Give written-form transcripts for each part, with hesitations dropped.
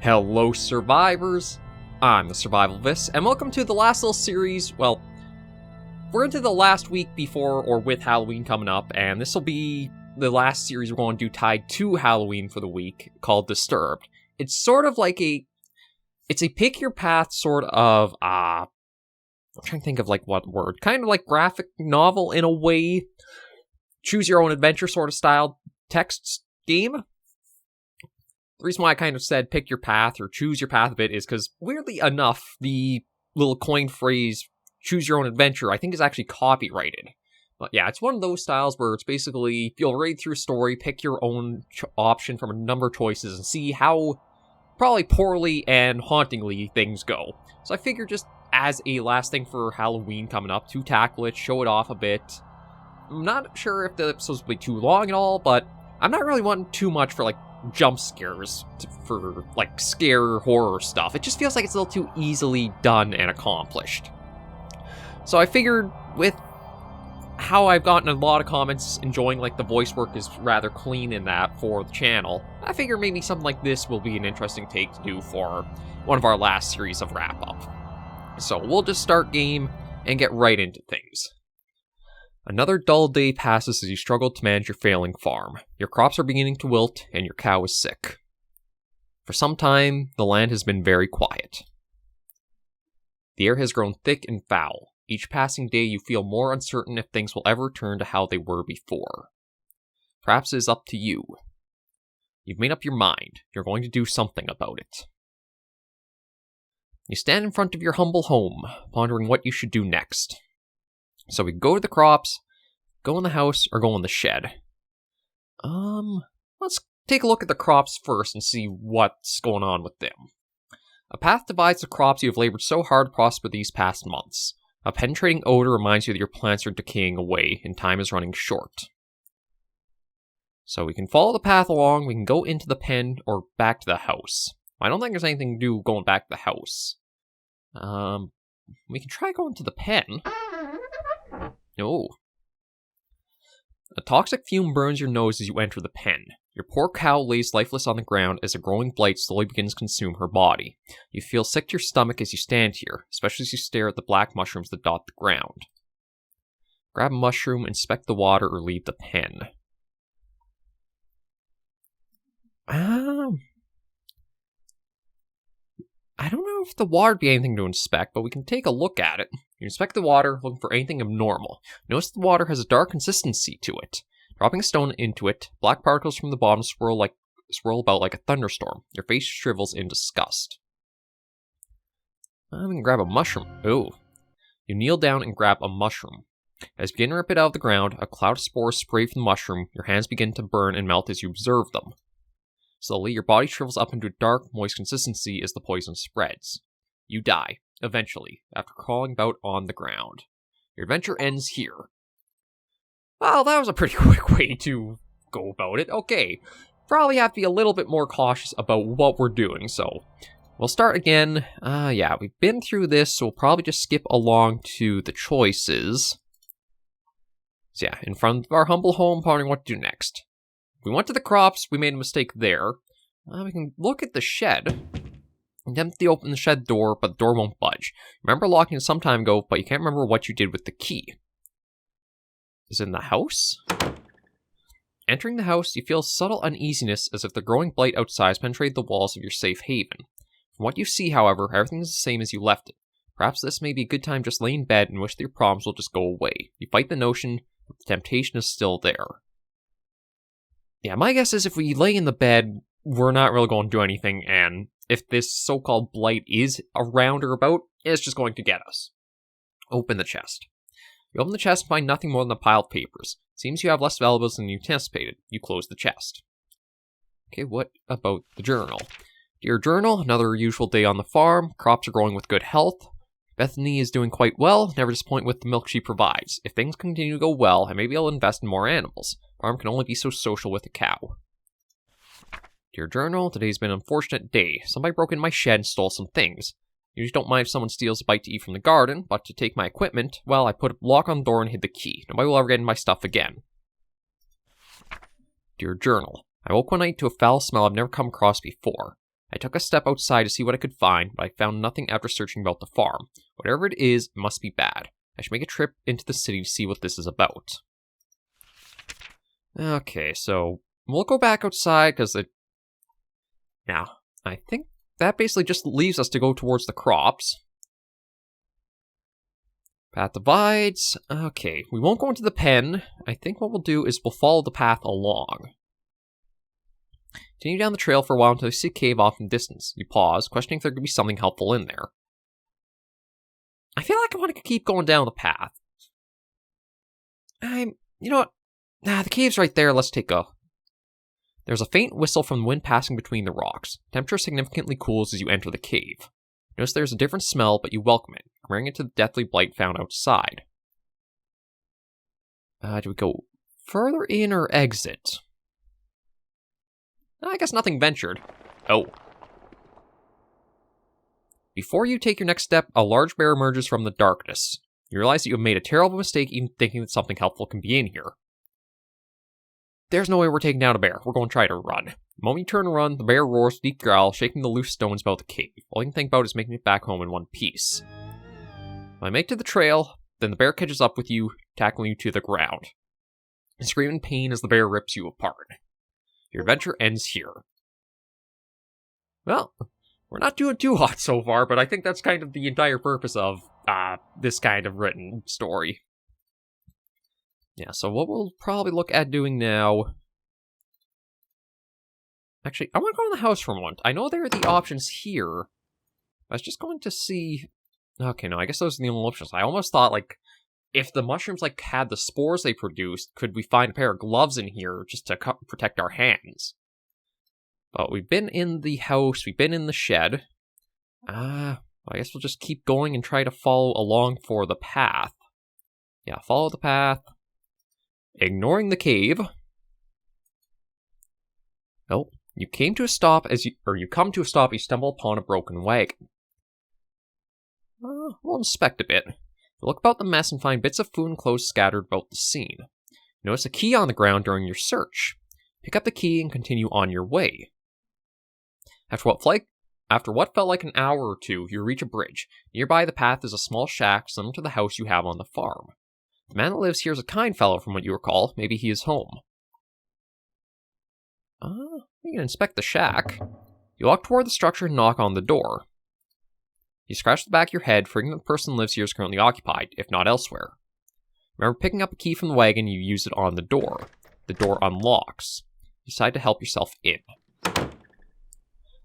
Hello survivors, I'm the Survivalist, and welcome to the last little series. Well, we're into the last week before or with Halloween coming up, and this will be the last series we're going to do tied to Halloween for the week, called Disturbed. It's sort of like it's a pick your path sort of, I'm trying to think of like what word, kind of like graphic novel in a way, choose your own adventure sort of style text game. The reason why I kind of said pick your path or choose your path a bit is because, weirdly enough, the little coined phrase, choose your own adventure, I think is actually copyrighted. But yeah, it's one of those styles where it's basically, you'll read through a story, pick your own option from a number of choices, and see how probably poorly and hauntingly things go. So I figured just as a last thing for Halloween coming up, to tackle it, show it off a bit. I'm not sure if the episodes will be too long at all, but I'm not really wanting too much for, like, jump scares for like scare horror stuff. It just feels like it's a little too easily done and accomplished. So I figured, with how I've gotten a lot of comments enjoying like the voice work is rather clean in that for the channel, I figure maybe something like this will be an interesting take to do for one of our last series of wrap up. So we'll just start game and get right into things. Another dull day passes as you struggle to manage your failing farm. Your crops are beginning to wilt, and your cow is sick. For some time, the land has been very quiet. The air has grown thick and foul. Each passing day you feel more uncertain if things will ever return to how they were before. Perhaps it is up to you. You've made up your mind. You're going to do something about it. You stand in front of your humble home, pondering what you should do next. So we go to the crops, go in the house, or go in the shed. Let's take a look at the crops first and see what's going on with them. A path divides the crops you have labored so hard to prosper these past months. A penetrating odor reminds you that your plants are decaying away, and time is running short. So we can follow the path along, we can go into the pen, or back to the house. I don't think there's anything to do going back to the house. We can try going to the pen. No. A toxic fume burns your nose as you enter the pen. Your poor cow lays lifeless on the ground as a growing blight slowly begins to consume her body. You feel sick to your stomach as you stand here, especially as you stare at the black mushrooms that dot the ground. Grab a mushroom, inspect the water, or leave the pen. I don't know if the water would be anything to inspect, but we can take a look at it. You inspect the water, looking for anything abnormal. Notice the water has a dark consistency to it. Dropping a stone into it, black particles from the bottom swirl about like a thunderstorm. Your face shrivels in disgust. We can grab a mushroom. Ooh. You kneel down and grab a mushroom. As you begin to rip it out of the ground, a cloud of spores spray from the mushroom. Your hands begin to burn and melt as you observe them. Slowly, your body shrivels up into a dark, moist consistency as the poison spreads. You die, eventually, after crawling about on the ground. Your adventure ends here. Well, that was a pretty quick way to go about it. Okay, probably have to be a little bit more cautious about what we're doing, so we'll start again. Yeah, we've been through this, so we'll probably just skip along to the choices. So yeah, in front of our humble home, pondering what to do next. We went to the crops, we made a mistake there. We can look at the shed. Attempt to open the shed door, but the door won't budge. Remember locking it some time ago, but you can't remember what you did with the key. Is it in the house? Entering the house, you feel subtle uneasiness as if the growing blight outside has penetrated the walls of your safe haven. From what you see, however, everything is the same as you left it. Perhaps this may be a good time just lay in bed and wish that your problems will just go away. You fight the notion, but the temptation is still there. Yeah, my guess is if we lay in the bed, we're not really going to do anything, and if this so-called blight is around or about, it's just going to get us. Open the chest. You open the chest and find nothing more than a pile of papers. Seems you have less valuables than you anticipated. You close the chest. Okay, what about the journal? Dear journal, another usual day on the farm. Crops are growing with good health. Bethany is doing quite well, never disappointed with the milk she provides. If things continue to go well, I may be able to invest in more animals. Farm can only be so social with a cow. Dear journal, today's been an unfortunate day. Somebody broke into my shed and stole some things. Usually don't mind if someone steals a bite to eat from the garden, but to take my equipment, well, I put a lock on the door and hid the key. Nobody will ever get into my stuff again. Dear journal, I woke one night to a foul smell I've never come across before. I took a step outside to see what I could find, but I found nothing after searching about the farm. Whatever it is, it must be bad. I should make a trip into the city to see what this is about. Okay, so we'll go back outside because it... Now, I think that basically just leaves us to go towards the crops. Path divides. Okay, we won't go into the pen. I think what we'll do is we'll follow the path along. Continue down the trail for a while until you see a cave off in the distance. You pause, questioning if there could be something helpful in there. I feel like I want to keep going down the path. You know what? Nah, the cave's right there. Let's take a... There's a faint whistle from the wind passing between the rocks. Temperature significantly cools as you enter the cave. Notice there's a different smell, but you welcome it, comparing it to the deathly blight found outside. Do we go further in or exit? I guess nothing ventured. Oh. Before you take your next step, a large bear emerges from the darkness. You realize that you have made a terrible mistake even thinking that something helpful can be in here. There's no way we're taking down a bear. We're going to try to run. The moment you turn to run, the bear roars with a deep growl, shaking the loose stones about the cave. All you can think about is making it back home in one piece. When I make to the trail, then the bear catches up with you, tackling you to the ground. You scream in pain as the bear rips you apart. Your adventure ends here. Well, we're not doing too hot so far, but I think that's kind of the entire purpose of this kind of written story. Yeah, so what we'll probably look at doing now... Actually, I want to go in the house for a moment. I know there are the options here. I was just going to see... Okay, no, I guess those are the only options. I almost thought, like, if the mushrooms, like, had the spores they produced, could we find a pair of gloves in here just to protect our hands? But we've been in the house, we've been in the shed. I guess we'll just keep going and try to follow along for the path. Yeah, follow the path. Ignoring the cave. Oh, you came to a stop you come to a stop, you stumble upon a broken wagon. We'll inspect a bit. You look about the mess and find bits of food and clothes scattered about the scene. You notice a key on the ground during your search. Pick up the key and continue on your way. After what felt like an hour or two, you reach a bridge. Nearby the path is a small shack similar to the house you have on the farm. The man that lives here is a kind fellow from what you recall. Maybe he is home. You can inspect the shack. You walk toward the structure and knock on the door. You scratch the back of your head, figuring that the person who lives here is currently occupied, if not elsewhere. Remember picking up a key from the wagon, you use it on the door. The door unlocks. You decide to help yourself in.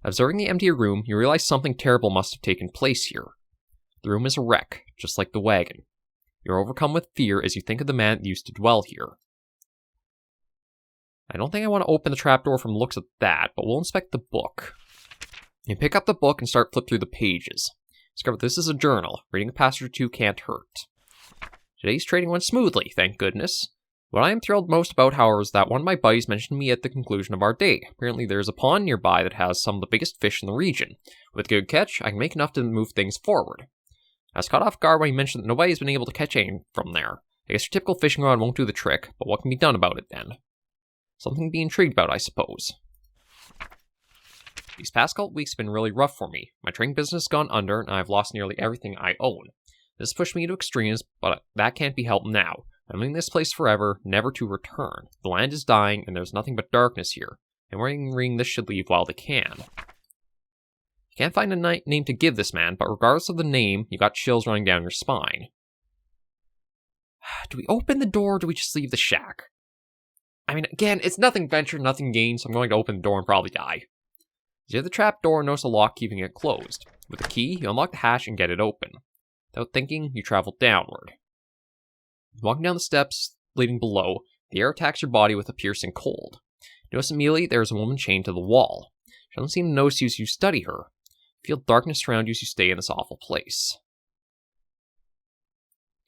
Observing the empty room, you realize something terrible must have taken place here. The room is a wreck, just like the wagon. You're overcome with fear as you think of the man that used to dwell here. I don't think I want to open the trapdoor from the looks of that, but we'll inspect the book. You pick up the book and start flip through the pages. Discover this is a journal. Reading a passage or two can't hurt. Today's trading went smoothly, thank goodness. What I am thrilled most about, however, is that one of my buddies mentioned me at the conclusion of our day. Apparently there is a pond nearby that has some of the biggest fish in the region. With a good catch, I can make enough to move things forward. I was caught off guard when he mentioned that nobody's been able to catch anything from there. I guess your typical fishing rod won't do the trick, but what can be done about it then? Something to be intrigued about, I suppose. These past couple weeks have been really rough for me. My trading business has gone under, and I've lost nearly everything I own. This pushed me to extremes, but that can't be helped now. I'm leaving this place forever, never to return. The land is dying, and there's nothing but darkness here. And worrying this should leave while they can. You can't find a name to give this man, but regardless of the name, you got chills running down your spine. Do we open the door, or do we just leave the shack? I mean, again, it's nothing ventured, nothing gained, so I'm going to open the door and probably die. You hit the trap door and notice a lock keeping it closed. With a key, you unlock the hatch and get it open. Without thinking, you travel downward. Walking down the steps leading below, the air attacks your body with a piercing cold. You notice immediately there is a woman chained to the wall. She doesn't seem to notice you as you study her. You feel darkness surround you as you stay in this awful place.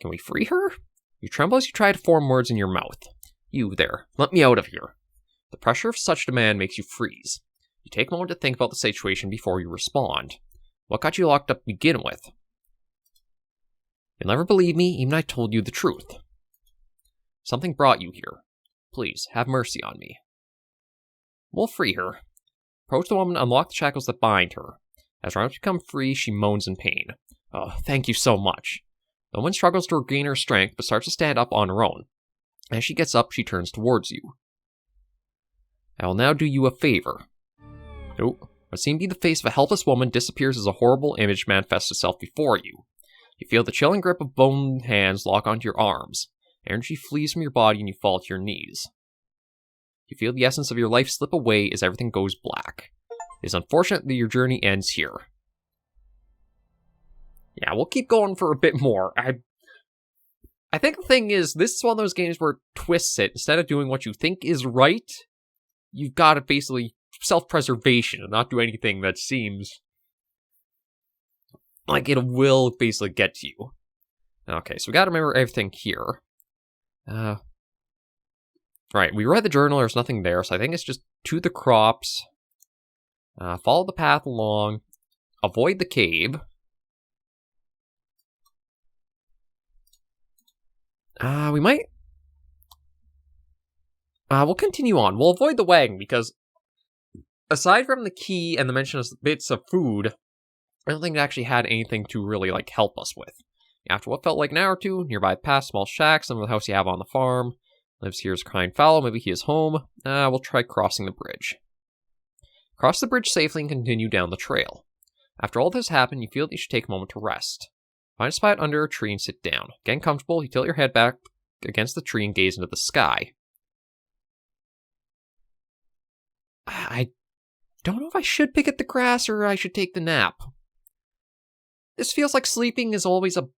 Can we free her? You tremble as you try to form words in your mouth. You there, let me out of here. The pressure of such demand makes you freeze. You take a moment to think about the situation before you respond. What got you locked up to begin with? You'll never believe me, even if I told you the truth. Something brought you here. Please, have mercy on me. We'll free her. Approach the woman, unlock the shackles that bind her. As her arms become free, she moans in pain. Oh, thank you so much. The woman struggles to regain her strength, but starts to stand up on her own. As she gets up, she turns towards you. I will now do you a favor. Oh, what seemed to be the face of a helpless woman disappears as a horrible image manifests itself before you. You feel the chilling grip of bone hands lock onto your arms. Energy flees from your body and you fall to your knees. You feel the essence of your life slip away as everything goes black. It is unfortunate that your journey ends here. Yeah, we'll keep going for a bit more. I think the thing is, this is one of those games where it twists it. Instead of doing what you think is right, you've got to basically self-preservation and not do anything that seems like it will basically get to you. Okay, so we got to remember everything here. Right, we read the journal, there's nothing there, so I think it's just to the crops. Follow the path along. Avoid the cave. We might... we'll continue on. We'll avoid the wagon, because aside from the key and the mention of bits of food, I don't think it actually had anything to really, help us with. After what felt like an hour or two, nearby the path, small shack, some of the house you have on the farm. Lives here is a kind fellow, maybe he is home. We'll try crossing the bridge. Cross the bridge safely and continue down the trail. After all this happened, you feel that you should take a moment to rest. Find a spot under a tree and sit down. Getting comfortable, you tilt your head back against the tree and gaze into the sky. I don't know if I should pick at the grass or I should take the nap. This feels like sleeping is always a...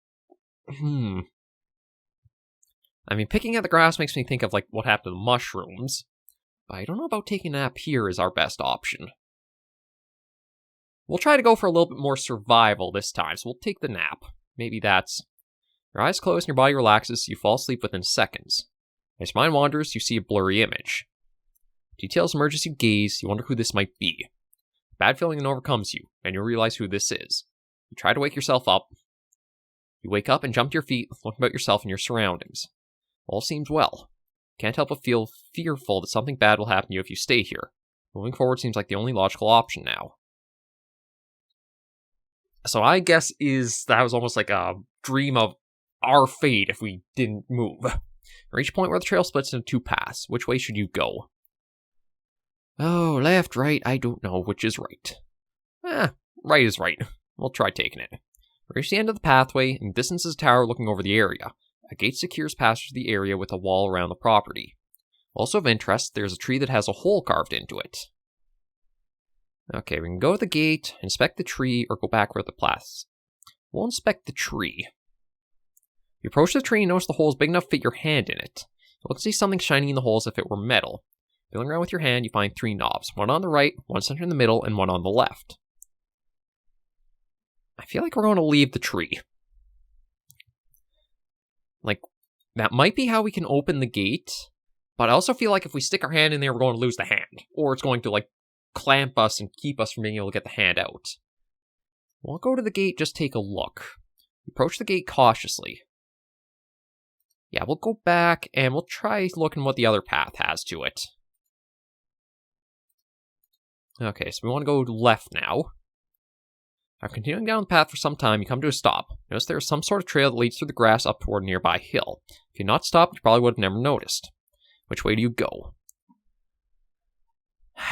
I mean, picking at the grass makes me think of, what happened to the mushrooms. But I don't know about taking a nap here is our best option. We'll try to go for a little bit more survival this time, so we'll take the nap. Maybe that's... Your eyes close and your body relaxes, so you fall asleep within seconds. As your mind wanders, you see a blurry image. Details emerge as you gaze, you wonder who this might be. A bad feeling then overcomes you, and you realize who this is. You try to wake yourself up. You wake up and jump to your feet, looking about yourself and your surroundings. All seems well. Can't help but feel fearful that something bad will happen to you if you stay here. Moving forward seems like the only logical option now. So I guess that was almost like a dream of our fate if we didn't move. Reach a point where the trail splits into two paths. Which way should you go? Oh, left, right, I don't know which is right. Right is right. We'll try taking it. Reach the end of the pathway, and distance is a tower looking over the area. A gate secures passage to the area with a wall around the property. Also of interest, there's a tree that has a hole carved into it. Okay, we can go to the gate, inspect the tree, or go back where the paths. We'll inspect the tree. You approach the tree and notice the hole is big enough to fit your hand in it. You look and see something shining in the hole as if it were metal. Feeling around with your hand, you find 3 knobs. One on the right, one centered in the middle, and one on the left. I feel like we're going to leave the tree. That might be how we can open the gate, but I also feel like if we stick our hand in there, we're going to lose the hand. Or it's going to, clamp us and keep us from being able to get the hand out. We'll go to the gate, just take a look. Approach the gate cautiously. Yeah, we'll go back, and we'll try looking what the other path has to it. Okay, so we want to go left now. After continuing down the path for some time, you come to a stop. Notice there is some sort of trail that leads through the grass up toward a nearby hill. If you had not stopped, you probably would have never noticed. Which way do you go?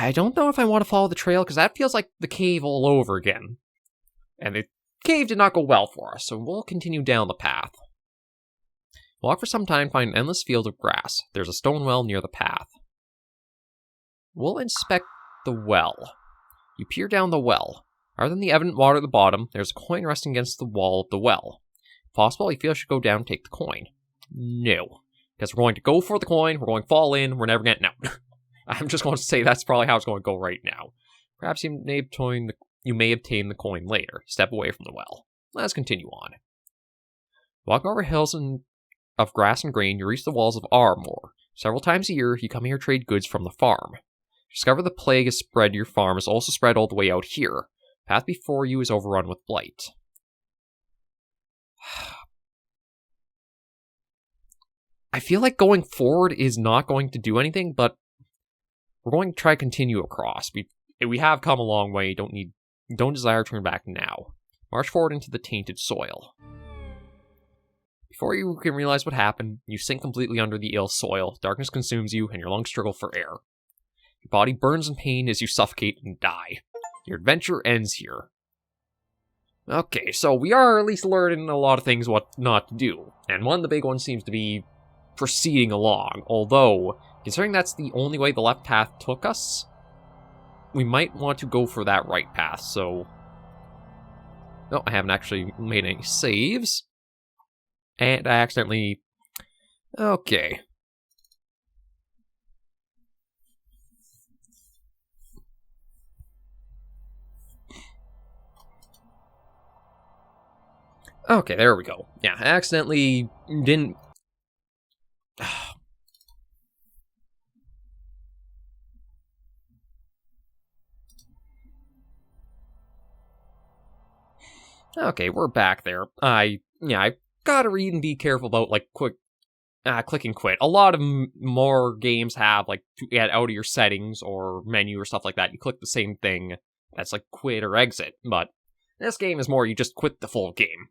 I don't know if I want to follow the trail, because that feels like the cave all over again. And the cave did not go well for us, so we'll continue down the path. Walk for some time and find an endless field of grass. There's a stone well near the path. We'll inspect the well. You peer down the well. Other than the evident water at the bottom, there's a coin resting against the wall of the well. If possible, you feel you should go down and take the coin. No. Because we're going to go for the coin, we're going to fall in, we're never getting out. I'm just going to say that's probably how it's going to go right now. Perhaps you may obtain the coin later. Step away from the well. Let's continue on. Walking over hills of grass and grain, you reach the walls of Armour. Several times a year, you come here to trade goods from the farm. You discover the plague has spread to your farm has also spread all the way out here. The path before you is overrun with blight. I feel like going forward is not going to do anything, but we're going to try to continue across. we have come a long way. Don't desire to turn back now. March forward into the tainted soil. Before you can realize what happened, you sink completely under the ill soil, darkness consumes you, and your lungs struggle for air. Your body burns in pain as you suffocate and die. Your adventure ends here. Okay, so we are at least learning a lot of things what not to do, and one of the big ones seems to be proceeding along, although, considering that's the only way the left path took us, we might want to go for that right path, so... No, I haven't actually made any saves. And I accidentally... Okay. Okay, there we go. Yeah, I accidentally didn't... Okay, we're back there. I gotta read and be careful about, like, click and quit. A lot of more games have, like, to get out of your settings or menu or stuff like that. You click the same thing. That's like quit or exit. But this game is more you just quit the full game.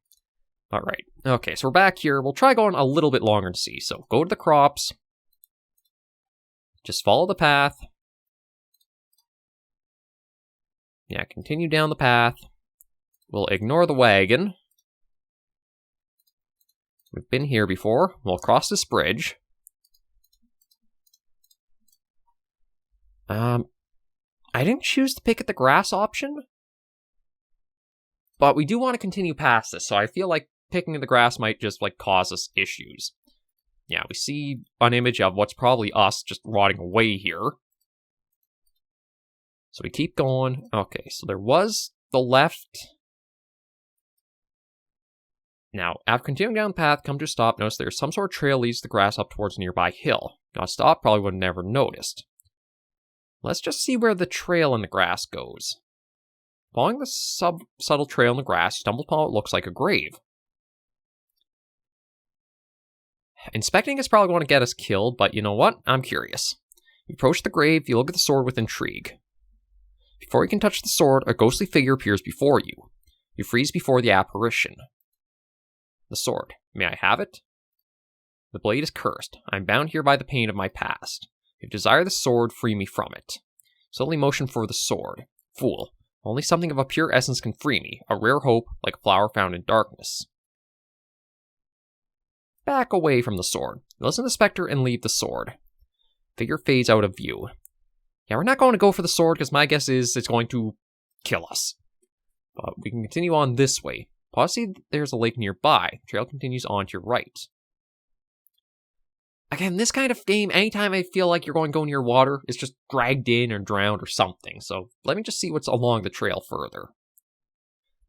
Alright. Okay, so we're back here. We'll try going a little bit longer to see. So go to the crops. Just follow the path. Yeah, continue down the path. We'll ignore the wagon. We've been here before. We'll cross this bridge. I didn't choose to pick at the grass option. But we do want to continue past this, so I feel like picking at the grass might just, like, cause us issues. Yeah, we see an image of what's probably us just rotting away here. So we keep going. Okay, so there was the left... Now, after continuing down the path, come to a stop, notice there's some sort of trail leads the grass up towards a nearby hill. Got stop, probably would have never noticed. Let's just see where the trail in the grass goes. Following the subtle trail in the grass, you stumble upon what looks like a grave. Inspecting is probably going to get us killed, but you know what? I'm curious. You approach the grave, you look at the sword with intrigue. Before you can touch the sword, a ghostly figure appears before you. You freeze before the apparition. The sword. May I have it? The blade is cursed. I am bound here by the pain of my past. If you desire the sword, free me from it. Suddenly motion for the sword. Fool. Only something of a pure essence can free me. A rare hope, like a flower found in darkness. Back away from the sword. Listen to the specter and leave the sword. Figure fades out of view. Yeah, we're not going to go for the sword because my guess is it's going to kill us. But we can continue on this way. Possibly there's a lake nearby. The trail continues on to your right. Again, this kind of game, anytime I feel like you're going to go near water, it's just dragged in or drowned or something. So let me just see what's along the trail further.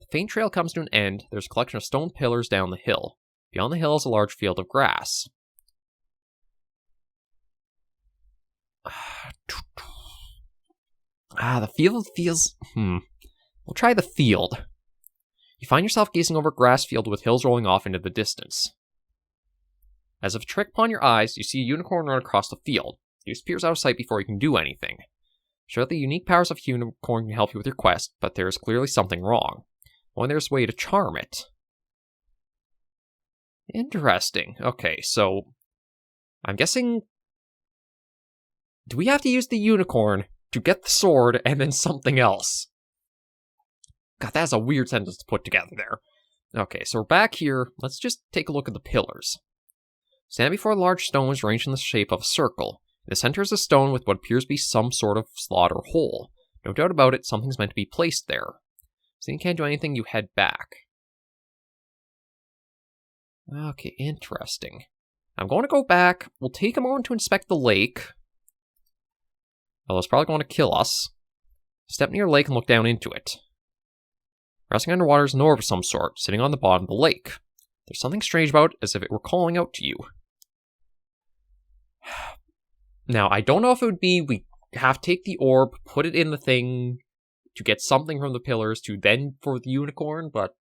The faint trail comes to an end. There's a collection of stone pillars down the hill. Beyond the hill is a large field of grass. The field feels... We'll try the field. You find yourself gazing over a grass field with hills rolling off into the distance. As if a trick upon your eyes, you see a unicorn run across the field. It disappears out of sight before you can do anything. Sure that the unique powers of unicorn can help you with your quest, but there is clearly something wrong. Only there's a way to charm it. Interesting. Okay, so... I'm guessing... Do we have to use the unicorn to get the sword and then something else? God, that's a weird sentence to put together there. Okay, so we're back here. Let's just take a look at the pillars. Stand before a large stone is arranged in the shape of a circle. In the center is a stone with what appears to be some sort of slot or hole. No doubt about it, something's meant to be placed there. So you can't do anything, you head back. Okay, interesting. I'm going to go back. We'll take a moment to inspect the lake. Well, it's probably going to kill us. Step near a lake and look down into it. Resting underwater is an orb of some sort, sitting on the bottom of the lake. There's something strange about it, as if it were calling out to you. Now, I don't know if it would be we have to take the orb, put it in the thing to get something from the pillars to then for the unicorn, but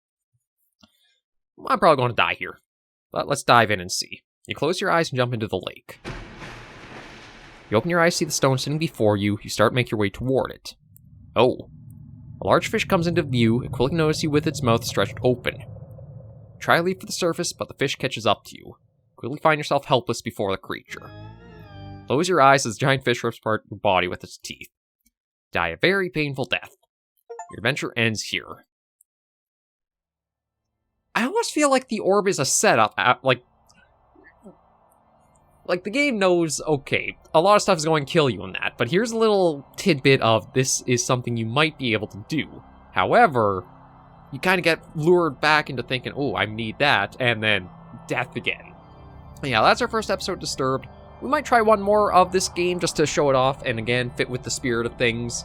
I'm probably going to die here. But let's dive in and see. You close your eyes and jump into the lake. You open your eyes, see the stone sitting before you. You start to make your way toward it. Oh. A large fish comes into view and quickly notices you with its mouth stretched open. Try to leap for the surface, but the fish catches up to you. Quickly find yourself helpless before the creature. Close your eyes as the giant fish rips apart your body with its teeth. Die a very painful death. Your adventure ends here. I almost feel like the orb is a setup, like the game knows, okay, a lot of stuff is going to kill you in that, but here's a little tidbit of this is something you might be able to do. However, you kind of get lured back into thinking, oh, I need that, and then death again. Yeah, that's our first episode, Disturbed. We might try one more of this game just to show it off, and again, fit with the spirit of things.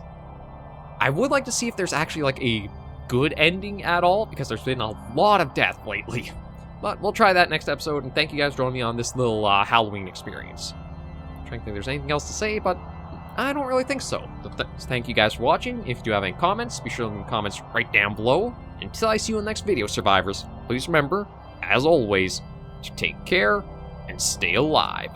I would like to see if there's actually, like, a good ending at all, because there's been a lot of death lately. But we'll try that next episode, and thank you guys for joining me on this little Halloween experience. I'm trying to think if there's anything else to say, but I don't really think so. Thank you guys for watching. If you do have any comments, be sure to leave the comments right down below. Until I see you in the next video, survivors, please remember, as always, to take care and stay alive.